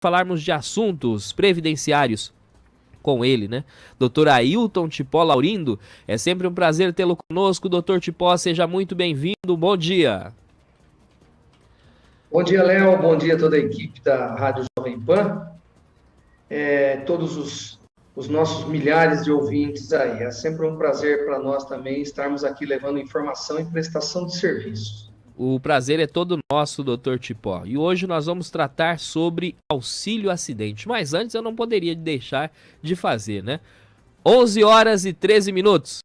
falarmos de assuntos previdenciários com ele, né? Dr. Ailton Tipó Laurindo, é sempre um prazer tê-lo conosco. Dr. Tipó, seja muito bem-vindo, bom dia. Bom dia, Léo, bom dia a toda a equipe da Rádio Jovem Pan, todos os nossos milhares de ouvintes aí. É sempre um prazer para nós também estarmos aqui levando informação e prestação de serviços. O prazer é todo nosso, Dr. Tipó. E hoje nós vamos tratar sobre auxílio acidente. Mas antes eu não poderia deixar de fazer, né? 11 horas e 13 minutos.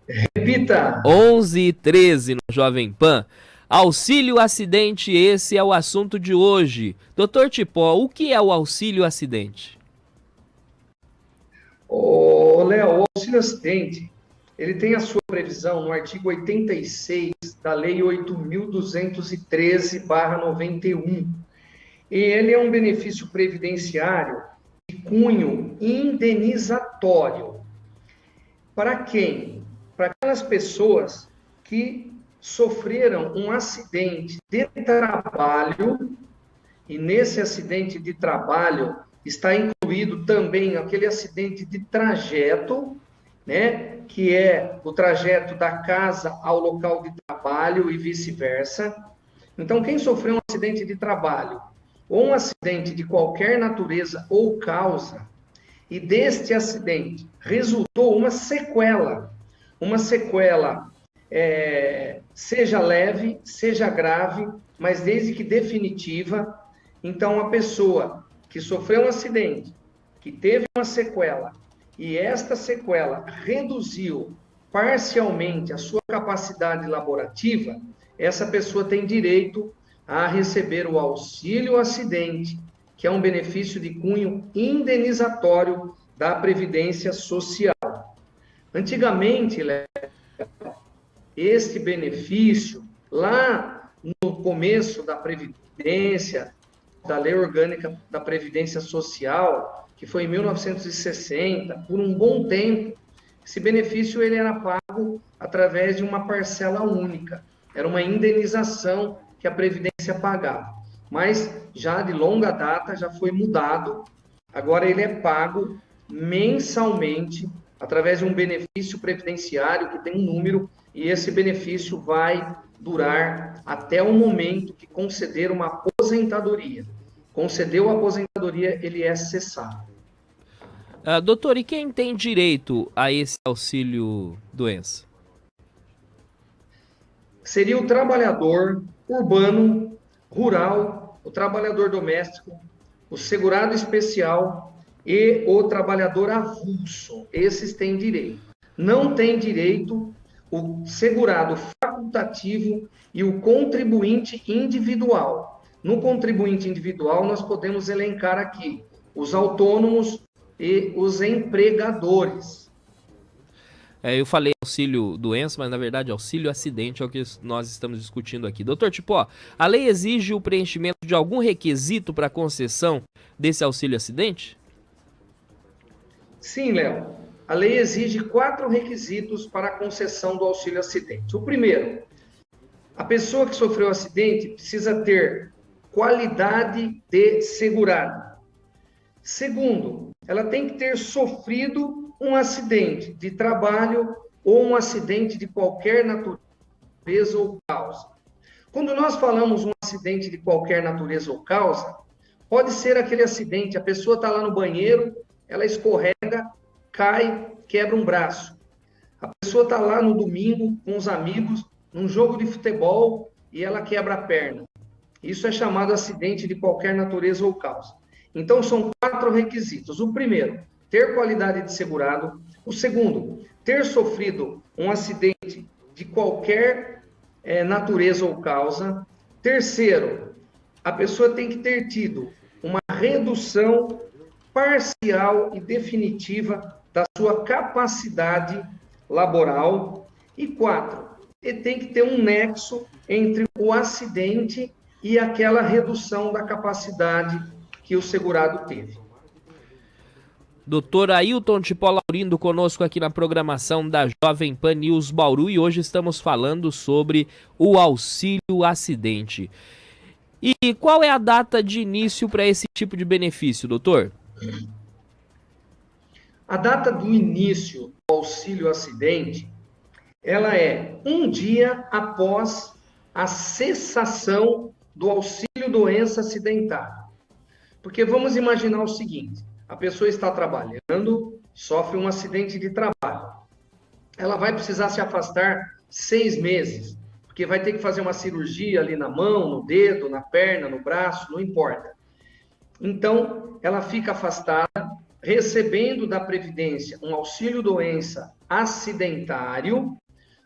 Repita! 11 e 13 no Jovem Pan. Auxílio acidente, esse é o assunto de hoje. Dr. Tipó, o que é o auxílio acidente? Léo, o auxílio acidente, ele tem a sua previsão no artigo 86 da Lei 8.213/91. E ele é um benefício previdenciário de cunho indenizatório. Para quem? Para aquelas pessoas que sofreram um acidente de trabalho, e nesse acidente de trabalho está incluído também aquele acidente de trajeto, né, que é o trajeto da casa ao local de trabalho e vice-versa. Então, quem sofreu um acidente de trabalho ou um acidente de qualquer natureza ou causa, e deste acidente resultou uma sequela, seja leve, seja grave, mas desde que definitiva. Então, a pessoa que sofreu um acidente, que teve uma sequela, e esta sequela reduziu parcialmente a sua capacidade laborativa, essa pessoa tem direito a receber o auxílio acidente, que é um benefício de cunho indenizatório da Previdência Social. Antigamente, este benefício, lá no começo da Previdência, da Lei Orgânica da Previdência Social, que foi em 1960, por um bom tempo, esse benefício ele era pago através de uma parcela única. Era uma indenização que a Previdência pagava. Mas já de longa data já foi mudado. Agora ele é pago mensalmente através de um benefício previdenciário que tem um número, e esse benefício vai durar até o momento que conceder uma aposentadoria. Concedeu a aposentadoria, ele é cessado. Doutor, e quem tem direito a esse auxílio doença? Seria o trabalhador urbano, rural, o trabalhador doméstico, o segurado especial e o trabalhador avulso. Esses têm direito. Não tem direito o segurado facultativo e o contribuinte individual. No contribuinte individual, nós podemos elencar aqui os autônomos e os empregadores. Eu falei auxílio doença, mas na verdade auxílio acidente é o que nós estamos discutindo aqui. Doutor Tipó, a lei exige o preenchimento de algum requisito para concessão desse auxílio acidente? Sim, Léo. A lei exige 4 requisitos para a concessão do auxílio acidente. O primeiro, a pessoa que sofreu acidente precisa ter qualidade de segurado. Segundo, ela tem que ter sofrido um acidente de trabalho ou um acidente de qualquer natureza ou causa. Quando nós falamos um acidente de qualquer natureza ou causa, pode ser aquele acidente, a pessoa está lá no banheiro, ela escorrega, cai, quebra um braço. A pessoa está lá no domingo com os amigos, num jogo de futebol, e ela quebra a perna. Isso é chamado acidente de qualquer natureza ou causa. Então, são 4 requisitos. O primeiro, ter qualidade de segurado. O segundo, ter sofrido um acidente de qualquer natureza ou causa. Terceiro, a pessoa tem que ter tido uma redução parcial e definitiva da sua capacidade laboral. E 4, ele tem que ter um nexo entre o acidente e aquela redução da capacidade que o segurado teve. Doutor Ailton Tipó Laurindo conosco aqui na programação da Jovem Pan News Bauru, e hoje estamos falando sobre o auxílio acidente. E qual é a data de início para esse tipo de benefício, doutor? A data do início do auxílio acidente, ela é um dia após a cessação do auxílio doença acidentária. Porque vamos imaginar o seguinte, a pessoa está trabalhando, sofre um acidente de trabalho. Ela vai precisar se afastar 6 meses, porque vai ter que fazer uma cirurgia ali na mão, no dedo, na perna, no braço, não importa. Então, ela fica afastada, recebendo da Previdência um auxílio-doença acidentário,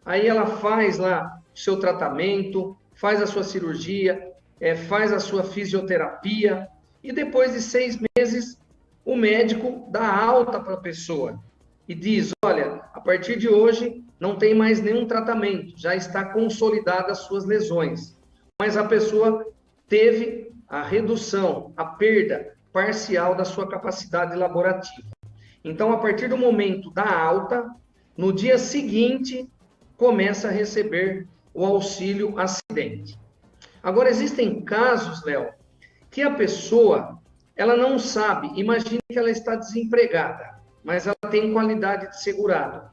aí ela faz lá o seu tratamento, faz a sua cirurgia, faz a sua fisioterapia, e depois de 6 meses, o médico dá alta para a pessoa e diz, olha, a partir de hoje não tem mais nenhum tratamento, já está consolidada as suas lesões, mas a pessoa teve a redução, a perda parcial da sua capacidade laborativa. Então, a partir do momento da alta, no dia seguinte, começa a receber o auxílio acidente. Agora, existem casos, Léo, que a pessoa, ela não sabe, imagine que ela está desempregada, mas ela tem qualidade de segurado.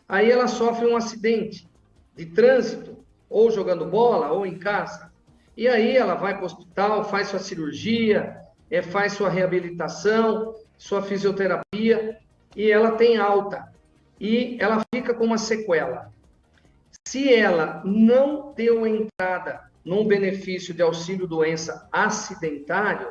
Aí ela sofre um acidente de trânsito, ou jogando bola, ou em casa. E aí ela vai para o hospital, faz sua cirurgia, faz sua reabilitação, sua fisioterapia, e ela tem alta. E ela fica com uma sequela. Se ela não deu entrada num benefício de auxílio doença acidentário,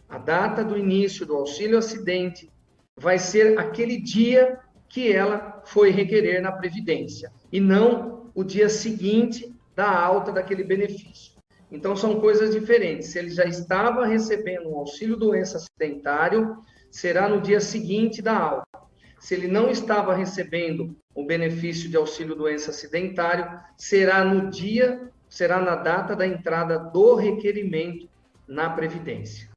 a data do início do auxílio acidente vai ser aquele dia que ela foi requerer na Previdência, e não o dia seguinte da alta daquele benefício. Então, são coisas diferentes. Se ele já estava recebendo um auxílio-doença acidentário, será no dia seguinte da alta. Se ele não estava recebendo o benefício de auxílio-doença acidentário, será na data da entrada do requerimento na Previdência.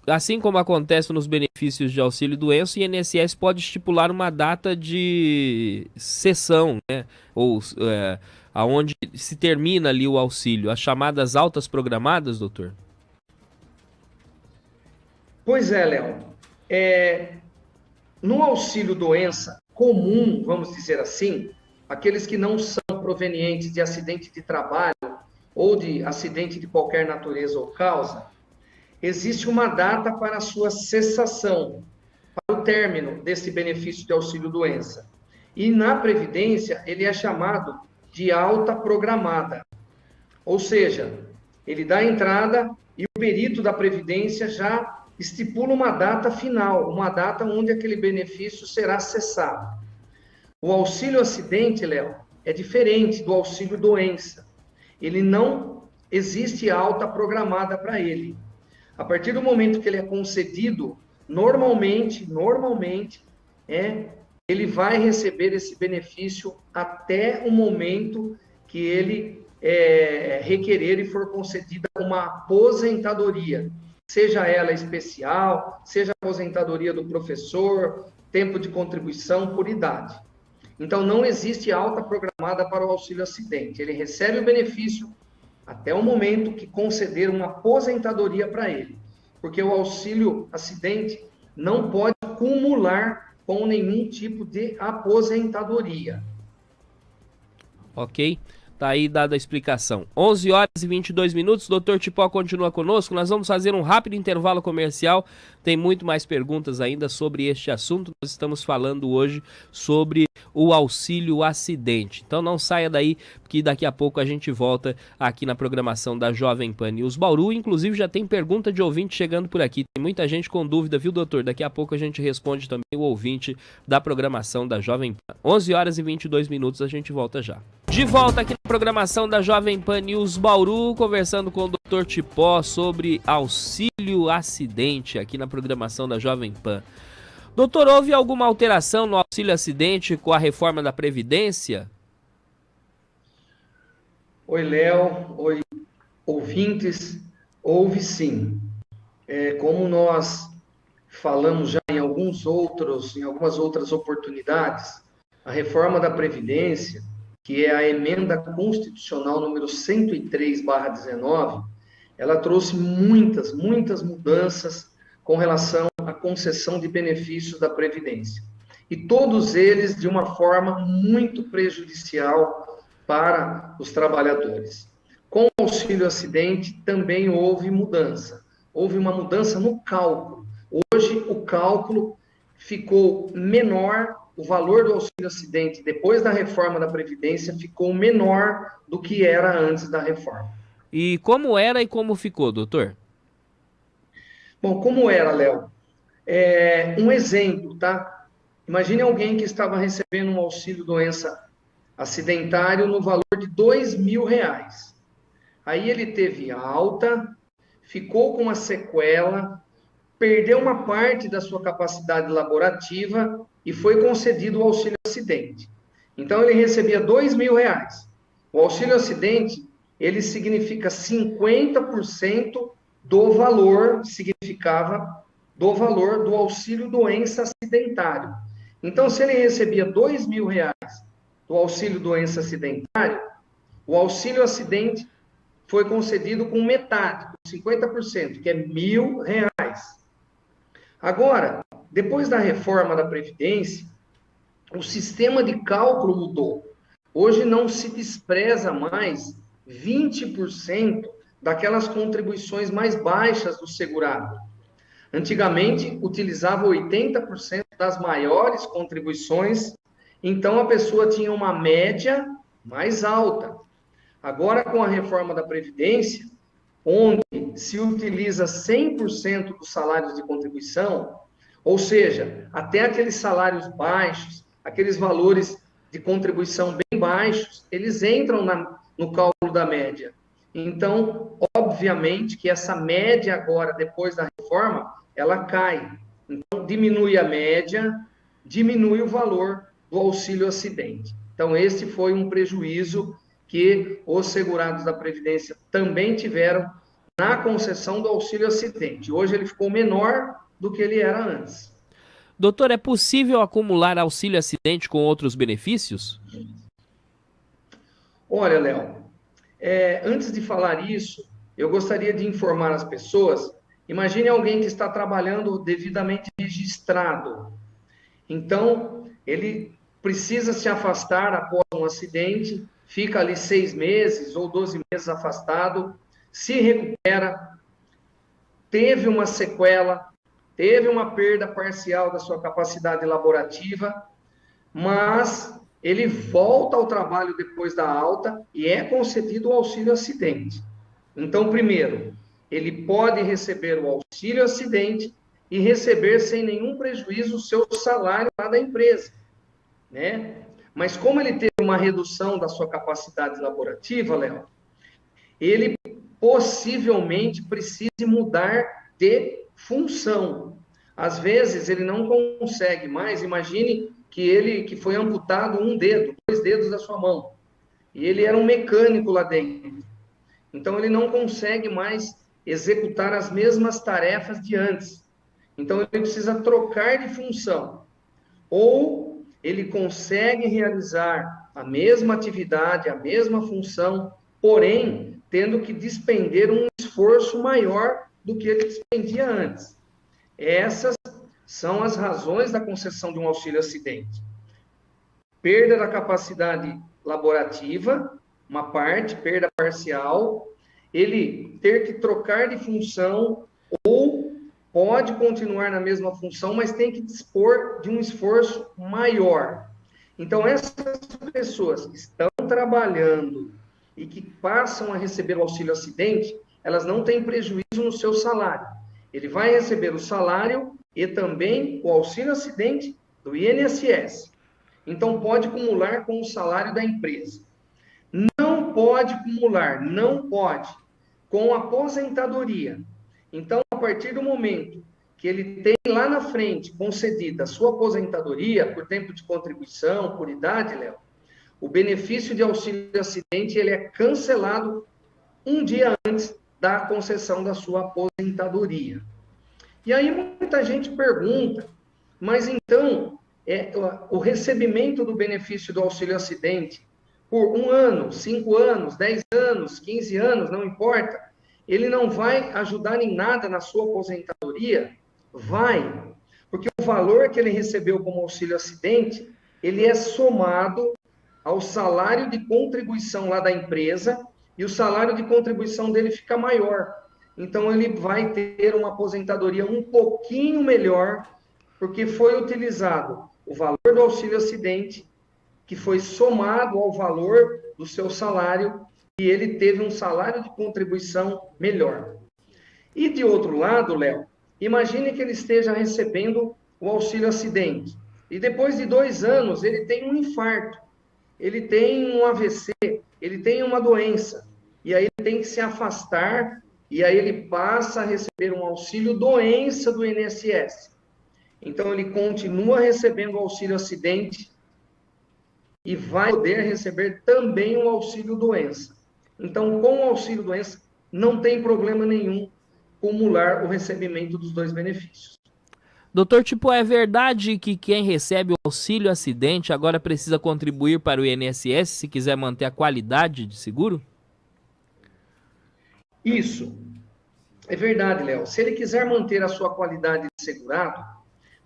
Assim como acontece nos benefícios de auxílio-doença, o INSS pode estipular uma data de cessão, né? Ou aonde se termina ali o auxílio, as chamadas altas programadas, doutor? Pois é, Léo. No auxílio-doença comum, vamos dizer assim, aqueles que não são provenientes de acidente de trabalho ou de acidente de qualquer natureza ou causa, existe uma data para a sua cessação, para o término desse benefício de auxílio-doença. E na Previdência, ele é chamado de alta programada. Ou seja, ele dá entrada e o perito da Previdência já estipula uma data final, uma data onde aquele benefício será cessado. O auxílio-acidente, Léo, é diferente do auxílio-doença. Ele não existe alta programada para ele. A partir do momento que ele é concedido, normalmente, ele vai receber esse benefício até o momento que ele requerer e for concedida uma aposentadoria, seja ela especial, seja a aposentadoria do professor, tempo de contribuição por idade. Então, não existe alta programada para o auxílio-acidente. Ele recebe o benefício até o momento que conceder uma aposentadoria para ele, porque o auxílio-acidente não pode acumular com nenhum tipo de aposentadoria. Ok, tá aí dada a explicação. 11 horas e 22 minutos, Dr. Tipó continua conosco, nós vamos fazer um rápido intervalo comercial, tem muito mais perguntas ainda sobre este assunto, nós estamos falando hoje sobre o auxílio acidente. Então não saia daí, porque daqui a pouco a gente volta aqui na programação da Jovem Pan News Bauru. Inclusive já tem pergunta de ouvinte chegando por aqui. Tem muita gente com dúvida, viu, doutor? Daqui a pouco a gente responde também o ouvinte da programação da Jovem Pan. 11 horas e 22 minutos, a gente volta já. De volta aqui na programação da Jovem Pan News Bauru, conversando com o Dr. Tipó sobre auxílio acidente aqui na programação da Jovem Pan. Doutor, houve alguma alteração no auxílio-acidente com a reforma da Previdência? Oi, Léo. Oi, ouvintes. Houve sim. Como nós falamos já em algumas outras oportunidades, a reforma da Previdência, que é a emenda constitucional número 103/19, ela trouxe muitas mudanças com relação à concessão de benefícios da Previdência. E todos eles de uma forma muito prejudicial para os trabalhadores. Com o auxílio acidente também houve mudança. Houve uma mudança no cálculo. Hoje o cálculo ficou menor, o valor do auxílio acidente depois da reforma da Previdência ficou menor do que era antes da reforma. E como era e como ficou, doutor? Bom, como era, Léo? Um exemplo, tá? Imagine alguém que estava recebendo um auxílio doença acidentário no valor de R$ 2.000. Aí ele teve alta, ficou com uma sequela, perdeu uma parte da sua capacidade laborativa e foi concedido o auxílio acidente. Então ele recebia R$ 2.000. O auxílio acidente, ele significa 50% do valor, significava do valor do auxílio doença acidentário. Então, se ele recebia R$ 2.000 do auxílio doença acidentário, o auxílio acidente foi concedido com metade, com 50%, que é R$ 1.000. Agora, depois da reforma da Previdência, o sistema de cálculo mudou. Hoje não se despreza mais 20% daquelas contribuições mais baixas do segurado. Antigamente, utilizava 80% das maiores contribuições, então a pessoa tinha uma média mais alta. Agora, com a reforma da Previdência, onde se utiliza 100% dos salários de contribuição, ou seja, até aqueles salários baixos, aqueles valores de contribuição bem baixos, eles entram no cálculo da média. Então, obviamente que essa média agora, depois da reforma, ela cai. Então, diminui a média, diminui o valor do auxílio acidente. Então, esse foi um prejuízo que os segurados da Previdência também tiveram na concessão do auxílio acidente. Hoje ele ficou menor do que ele era antes. Doutor, é possível acumular auxílio acidente com outros benefícios? Olha, Léo, antes de falar isso, eu gostaria de informar as pessoas. Imagine alguém que está trabalhando devidamente registrado. Então, ele precisa se afastar após um acidente, fica ali 6 meses ou 12 meses afastado, se recupera, teve uma sequela, teve uma perda parcial da sua capacidade laborativa, mas ele volta ao trabalho depois da alta e é concedido o auxílio acidente. Então, primeiro, ele pode receber o auxílio acidente e receber sem nenhum prejuízo o seu salário lá da empresa, né? Mas como ele teve uma redução da sua capacidade laborativa, Léo, ele possivelmente precise mudar de função. Às vezes ele não consegue mais, imagine que foi amputado um dedo, 2 dedos da sua mão, e ele era um mecânico lá dentro. Então ele não consegue mais executar as mesmas tarefas de antes. Então ele precisa trocar de função. Ou ele consegue realizar a mesma atividade, a mesma função, porém tendo que despender um esforço maior do que ele despendia antes. Essas são as razões da concessão de um auxílio acidente. Perda da capacidade laborativa, uma parte, perda parcial, ele ter que trocar de função ou pode continuar na mesma função, mas tem que dispor de um esforço maior. Então, essas pessoas que estão trabalhando e que passam a receber o auxílio acidente, elas não têm prejuízo no seu salário. Ele vai receber o salário e também o auxílio acidente do INSS. Então, pode acumular com o salário da empresa. Não pode acumular, não pode, com a aposentadoria. Então, a partir do momento que ele tem lá na frente concedida a sua aposentadoria por tempo de contribuição, por idade, Léo, o benefício de auxílio acidente ele é cancelado um dia antes da concessão da sua aposentadoria. E aí muita gente pergunta, mas então o recebimento do benefício do auxílio acidente por 1 ano, 5 anos, 10 anos, 15 anos, não importa, ele não vai ajudar em nada na sua aposentadoria? Vai, porque o valor que ele recebeu como auxílio acidente, ele é somado ao salário de contribuição lá da empresa, e o salário de contribuição dele fica maior. Então, ele vai ter uma aposentadoria um pouquinho melhor, porque foi utilizado o valor do auxílio acidente, que foi somado ao valor do seu salário, e ele teve um salário de contribuição melhor. E de outro lado, Léo, imagine que ele esteja recebendo o auxílio acidente, e depois de 2 anos ele tem um infarto, ele tem um AVC, ele tem uma doença, e aí ele tem que se afastar, e aí ele passa a receber um auxílio doença do INSS. Então ele continua recebendo o auxílio acidente e vai poder receber também o auxílio doença. Então, com o auxílio doença, não tem problema nenhum acumular o recebimento dos 2 benefícios. Doutor, tipo, é verdade que quem recebe o auxílio acidente agora precisa contribuir para o INSS se quiser manter a qualidade de seguro? Isso. É verdade, Léo. Se ele quiser manter a sua qualidade de segurado,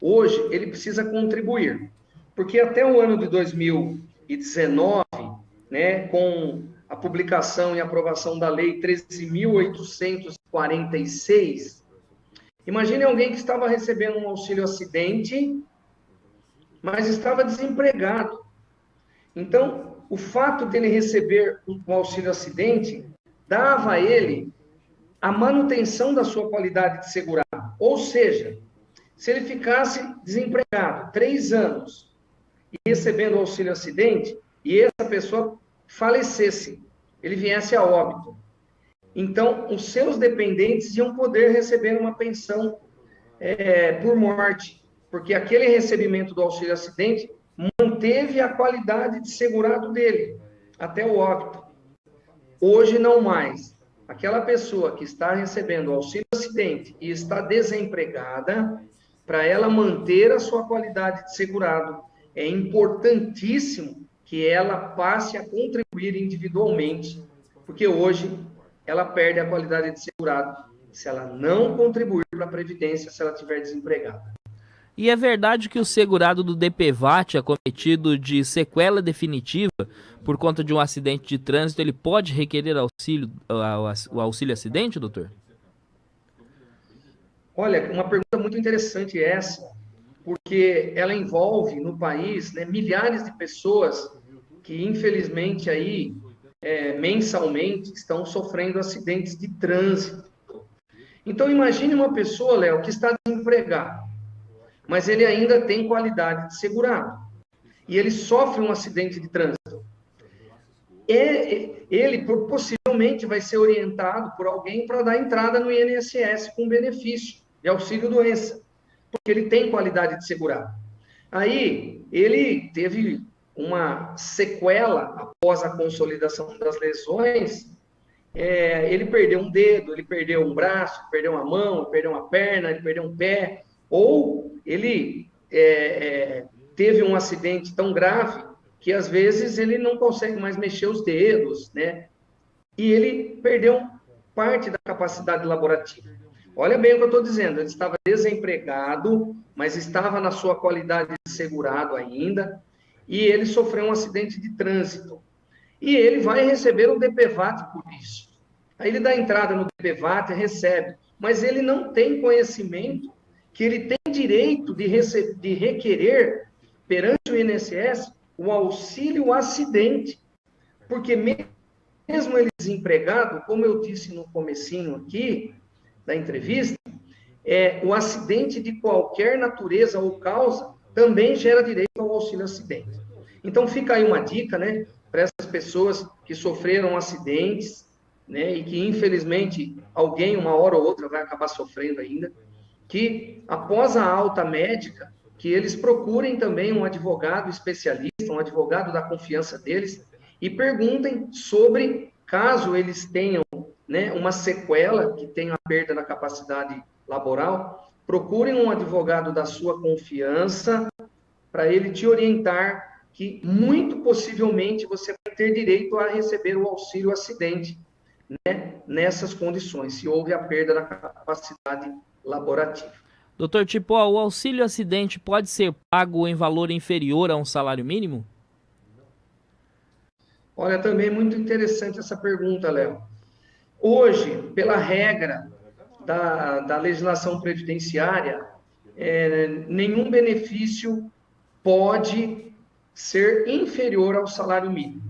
hoje ele precisa contribuir. Porque até o ano de 2019, né, com a publicação e aprovação da Lei 13.846, imagine alguém que estava recebendo um auxílio acidente, mas estava desempregado. Então, o fato dele receber o auxílio acidente dava a ele a manutenção da sua qualidade de segurado. Ou seja, se ele ficasse desempregado 3 anos e recebendo o auxílio acidente, e essa pessoa falecesse, ele viesse a óbito, então os seus dependentes iam poder receber uma pensão por morte, porque aquele recebimento do auxílio acidente manteve a qualidade de segurado dele até o óbito. Hoje não mais. Aquela pessoa que está recebendo o auxílio acidente e está desempregada, para ela manter a sua qualidade de segurado, é importantíssimo que ela passe a contribuir individualmente, porque hoje ela perde a qualidade de segurado se ela não contribuir para a Previdência, se ela estiver desempregada. E é verdade que o segurado do DPVAT acometido de sequela definitiva por conta de um acidente de trânsito, ele pode requerer o auxílio acidente, doutor? Olha, uma pergunta muito interessante essa, porque ela envolve no país, né, milhares de pessoas que, infelizmente, aí, mensalmente estão sofrendo acidentes de trânsito. Então, imagine uma pessoa, Léo, que está desempregado, mas ele ainda tem qualidade de segurado, e ele sofre um acidente de trânsito. Ele possivelmente vai ser orientado por alguém para dar entrada no INSS com benefício de auxílio doença, porque ele tem qualidade de segurado. Aí, ele teve uma sequela após a consolidação das lesões, ele perdeu um dedo, ele perdeu um braço, perdeu uma mão, perdeu uma perna, ele perdeu um pé, ou ele teve um acidente tão grave que às vezes ele não consegue mais mexer os dedos, né? E ele perdeu parte da capacidade laborativa. Olha bem o que eu estou dizendo, ele estava desempregado, mas estava na sua qualidade de segurado ainda, e ele sofreu um acidente de trânsito. E ele vai receber o DPVAT por isso. Aí ele dá entrada no DPVAT, recebe, mas ele não tem conhecimento que ele tem direito de requerer perante o INSS o auxílio acidente, porque mesmo ele desempregado, como eu disse no comecinho aqui da entrevista, o acidente de qualquer natureza ou causa também gera direito ao auxílio acidente. Então fica aí uma dica, né, para essas pessoas que sofreram acidentes, né, e que infelizmente alguém uma hora ou outra vai acabar sofrendo ainda, que após a alta médica, que eles procurem também um advogado especialista, um advogado da confiança deles, e perguntem sobre, caso eles tenham, né, uma sequela, que tenha a perda da capacidade laboral, procurem um advogado da sua confiança, para ele te orientar que muito possivelmente você vai ter direito a receber o auxílio acidente, né, nessas condições, se houve a perda da capacidade laborativa. Doutor Tipó, o auxílio acidente pode ser pago em valor inferior a um salário mínimo? Olha, também muito interessante essa pergunta, Léo. Hoje, pela regra da legislação previdenciária, nenhum benefício pode ser inferior ao salário mínimo.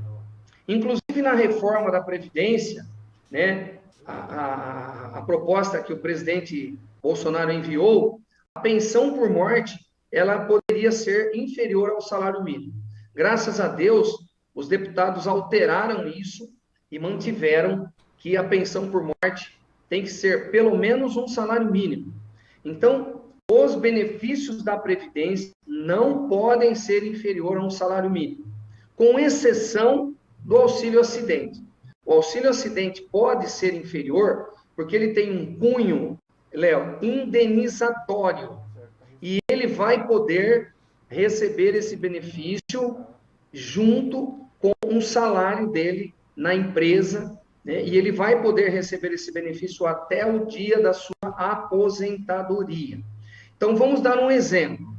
Inclusive, na reforma da Previdência, né, a proposta que o presidente Bolsonaro enviou, a pensão por morte, ela poderia ser inferior ao salário mínimo. Graças a Deus, os deputados alteraram isso e mantiveram que a pensão por morte tem que ser pelo menos um salário mínimo. Então, os benefícios da Previdência não podem ser inferior a um salário mínimo, com exceção do auxílio acidente. O auxílio acidente pode ser inferior porque ele tem um cunho, Léo, indenizatório, e ele vai poder receber esse benefício junto com um salário dele na empresa, né? E ele vai poder receber esse benefício até o dia da sua aposentadoria. Então, vamos dar um exemplo.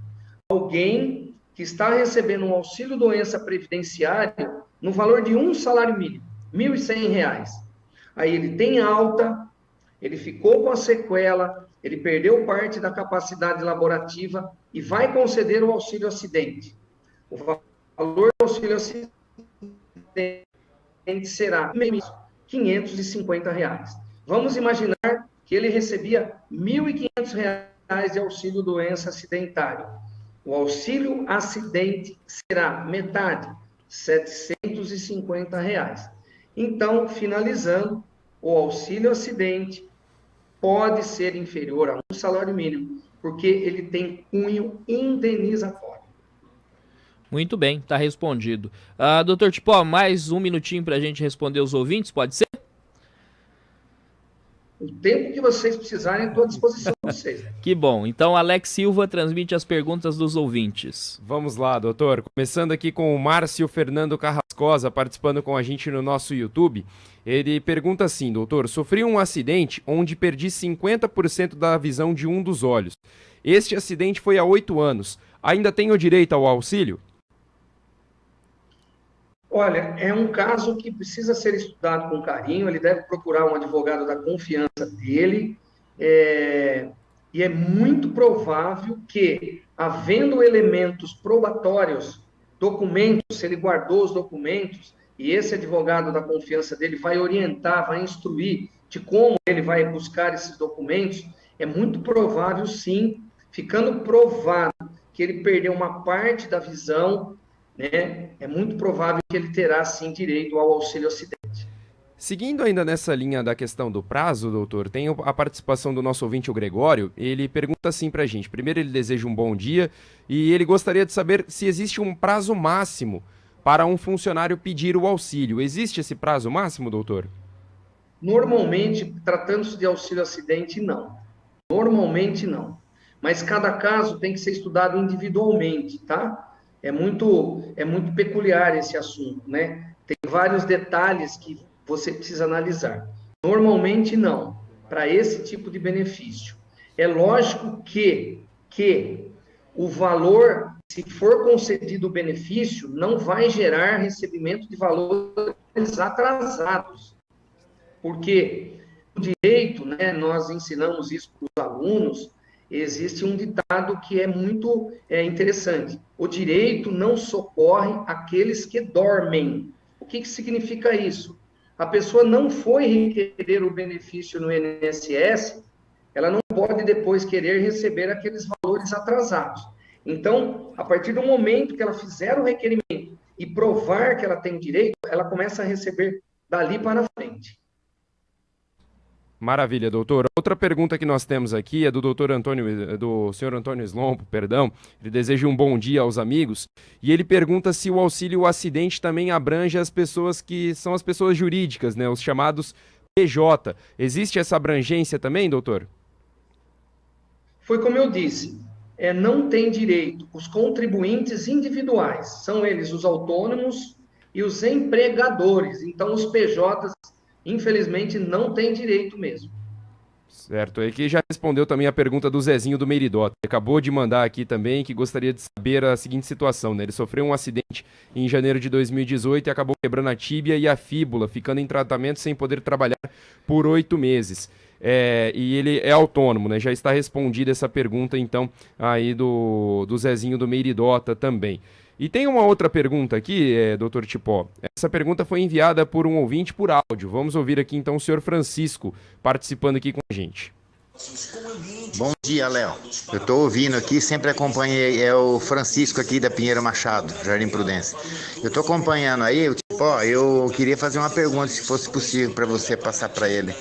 Alguém que está recebendo um auxílio-doença previdenciário no valor de um salário mínimo, R$ 1.100. Aí ele tem alta, ele ficou com a sequela, ele perdeu parte da capacidade laborativa e vai conceder o auxílio-acidente. O valor do auxílio-acidente será R$ 550. Vamos imaginar que ele recebia R$ 1.500 de auxílio-doença acidentário. O auxílio-acidente será metade, R$ 750. Então, finalizando, o auxílio-acidente pode ser inferior a um salário mínimo, porque ele tem cunho indenizatório. Muito bem, está respondido. Doutor Tipó, mais um minutinho para a gente responder os ouvintes, pode ser? O tempo que vocês precisarem, estou à disposição de vocês. Que bom. Então, Alex Silva transmite as perguntas dos ouvintes. Vamos lá, doutor. Começando aqui com o Márcio Fernando Carrascosa, participando com a gente no nosso YouTube. Ele pergunta assim, doutor, sofri um acidente onde perdi 50% da visão de um dos olhos. Este acidente foi há 8 anos. Ainda tenho direito ao auxílio? Olha, é um caso que precisa ser estudado com carinho, ele deve procurar um advogado da confiança dele, e é muito provável que, havendo elementos probatórios, documentos, se ele guardou os documentos, e esse advogado da confiança dele vai orientar, vai instruir de como ele vai buscar esses documentos, é muito provável, sim, ficando provado que ele perdeu uma parte da visão, né, é muito provável que ele terá, sim, direito ao auxílio-acidente. Seguindo ainda nessa linha da questão do prazo, doutor, tem a participação do nosso ouvinte, o Gregório. Ele pergunta assim pra gente. Primeiro, ele deseja um bom dia e ele gostaria de saber se existe um prazo máximo para um funcionário pedir o auxílio. Existe esse prazo máximo, doutor? Normalmente, tratando-se de auxílio-acidente, não. Normalmente, não. Mas cada caso tem que ser estudado individualmente, tá? É muito peculiar esse assunto, né? Tem vários detalhes que você precisa analisar. Normalmente, não, para esse tipo de benefício. É lógico que o valor, se for concedido o benefício, não vai gerar recebimento de valores atrasados. Porque o direito, né, nós ensinamos isso para os alunos, existe um ditado que é muito interessante. O direito não socorre aqueles que dormem. O que significa isso? A pessoa não foi requerer o benefício no INSS, ela não pode depois querer receber aqueles valores atrasados. Então, a partir do momento que ela fizer o requerimento e provar que ela tem direito, ela começa a receber dali para frente. Maravilha, doutor. Outra pergunta que nós temos aqui é do senhor Antônio Slompo, perdão. Ele deseja um bom dia aos amigos e ele pergunta se o auxílio acidente também abrange as pessoas que são as pessoas jurídicas, né, os chamados PJ. Existe essa abrangência também, doutor? Foi como eu disse, não têm direito os contribuintes individuais, são eles os autônomos e os empregadores. Então, os PJs, infelizmente, não têm direito mesmo. Certo, aqui já respondeu também a pergunta do Zezinho do Meridota. Ele acabou de mandar aqui também que gostaria de saber a seguinte situação, né? Ele sofreu um acidente em janeiro de 2018 e acabou quebrando a tíbia e a fíbula, ficando em tratamento sem poder trabalhar por 8 meses. E ele é autônomo, né? Já está respondida essa pergunta, então, aí do Zezinho do Meridota também. E tem uma outra pergunta aqui, doutor Tipó. Essa pergunta foi enviada por um ouvinte por áudio. Vamos ouvir aqui então o senhor Francisco participando aqui com a gente. Bom dia, Léo. Eu estou ouvindo aqui, sempre acompanhei, é o Francisco aqui da Pinheiro Machado, Jardim Prudência. Eu estou acompanhando aí, eu queria fazer uma pergunta, se fosse possível, para você passar para ele.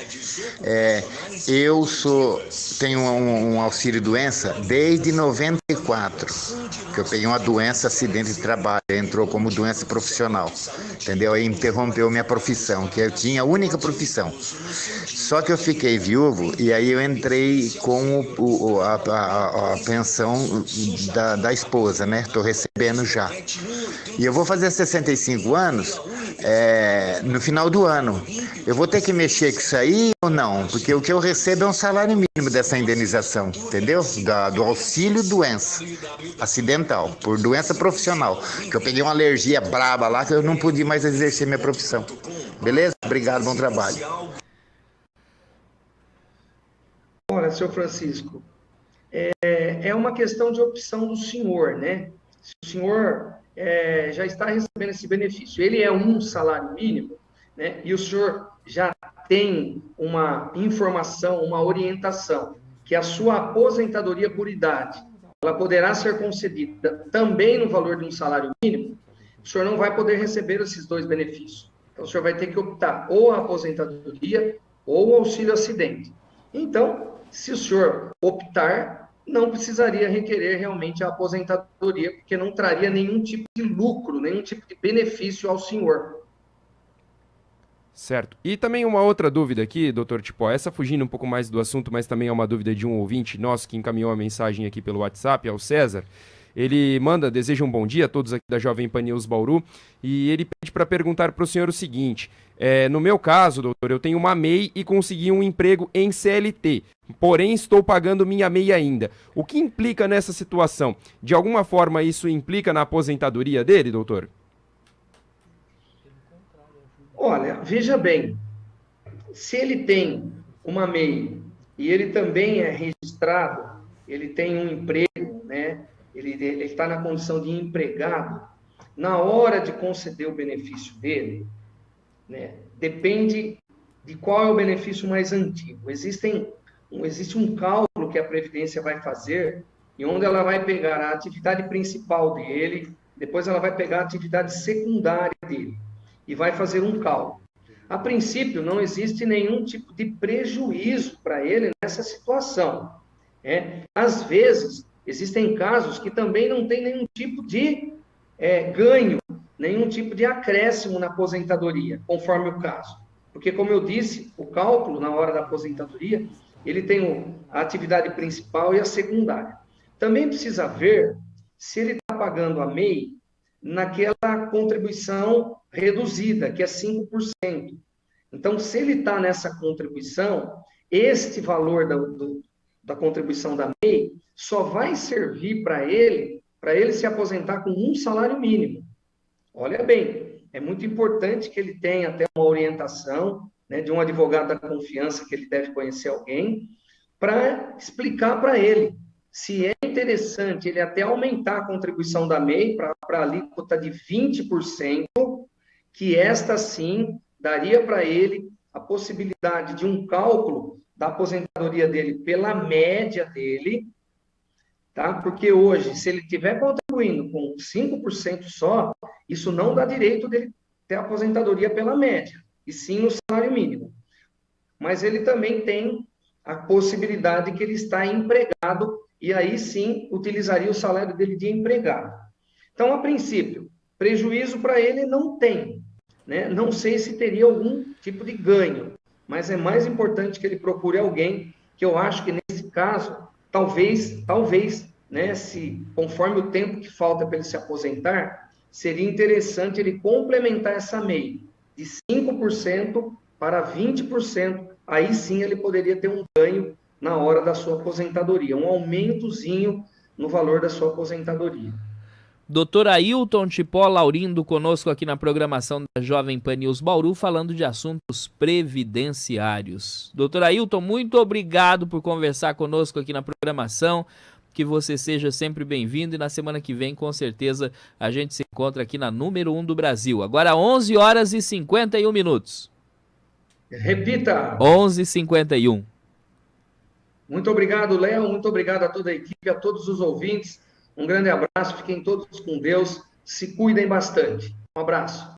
Eu tenho um auxílio-doença desde 94, que eu peguei uma doença, acidente de trabalho, entrou como doença profissional, entendeu? Aí interrompeu minha profissão, que eu tinha a única profissão. Só que eu fiquei viúvo e aí eu entrei com a pensão da esposa, né? Estou recebendo já. E eu vou fazer 65 anos no final do ano. Eu vou ter que mexer com isso aí ou não? Porque o que eu recebo é um salário mínimo dessa indenização, entendeu? Do auxílio doença acidental, por doença profissional. Que eu peguei uma alergia braba lá que eu não pude mais exercer minha profissão. Beleza? Obrigado, bom trabalho. Olha, senhor Francisco, é uma questão de opção do senhor, né? Se o senhor já está recebendo esse benefício, ele é um salário mínimo, né? E o senhor já tem uma informação, uma orientação, que a sua aposentadoria por idade, ela poderá ser concedida também no valor de um salário mínimo, o senhor não vai poder receber esses dois benefícios. Então, o senhor vai ter que optar ou a aposentadoria ou o auxílio acidente. Então, se o senhor optar, não precisaria requerer realmente a aposentadoria, porque não traria nenhum tipo de lucro, nenhum tipo de benefício ao senhor. Certo. E também uma outra dúvida aqui, doutor Tipó, essa fugindo um pouco mais do assunto, mas também é uma dúvida de um ouvinte nosso que encaminhou a mensagem aqui pelo WhatsApp, é o César. Ele deseja um bom dia a todos aqui da Jovem Pan News Bauru, e ele pede para perguntar para o senhor o seguinte: no meu caso, doutor, eu tenho uma MEI e consegui um emprego em CLT, porém estou pagando minha MEI ainda. O que implica nessa situação? De alguma forma isso implica na aposentadoria dele, doutor? Olha, veja bem, se ele tem uma MEI e ele também é registrado, ele tem um emprego, né? Ele está na condição de empregado, na hora de conceder o benefício dele, né, depende de qual é o benefício mais antigo. Existe um cálculo que a Previdência vai fazer, e onde ela vai pegar a atividade principal dele, depois ela vai pegar a atividade secundária dele, e vai fazer um cálculo. A princípio, não existe nenhum tipo de prejuízo para ele nessa situação. Às vezes, existem casos que também não tem nenhum tipo de ganho, nenhum tipo de acréscimo na aposentadoria, conforme o caso. Porque, como eu disse, o cálculo na hora da aposentadoria, ele tem a atividade principal e a secundária. Também precisa ver se ele está pagando a MEI naquela contribuição reduzida, que é 5%. Então, se ele está nessa contribuição, este valor da contribuição da MEI só vai servir para ele se aposentar com um salário mínimo. Olha bem, é muito importante que ele tenha até uma orientação, né, de um advogado da confiança, que ele deve conhecer alguém, para explicar para ele se é interessante ele até aumentar a contribuição da MEI para a alíquota de 20%, que esta sim daria para ele a possibilidade de um cálculo da aposentadoria dele pela média dele, tá? Porque hoje, se ele estiver contribuindo com 5% só, isso não dá direito dele ter aposentadoria pela média, e sim no salário mínimo. Mas ele também tem a possibilidade que ele está empregado, e aí sim utilizaria o salário dele de empregado. Então, a princípio, prejuízo para ele não tem, né? Não sei se teria algum tipo de ganho, mas é mais importante que ele procure alguém, que eu acho que nesse caso, talvez né, se conforme o tempo que falta para ele se aposentar, seria interessante ele complementar essa MEI de 5% para 20%, aí sim ele poderia ter um ganho na hora da sua aposentadoria, um aumentozinho no valor da sua aposentadoria. Doutor Ailton Tipó Laurindo conosco aqui na programação da Jovem Pan News Bauru, falando de assuntos previdenciários. Doutor Ailton, muito obrigado por conversar conosco aqui na programação, que você seja sempre bem-vindo e na semana que vem, com certeza, a gente se encontra aqui na número 1 do Brasil. Agora 11 horas e 51 minutos. Repita! 11h51. Muito obrigado, Léo, muito obrigado a toda a equipe, a todos os ouvintes. Um grande abraço, fiquem todos com Deus, se cuidem bastante. Um abraço.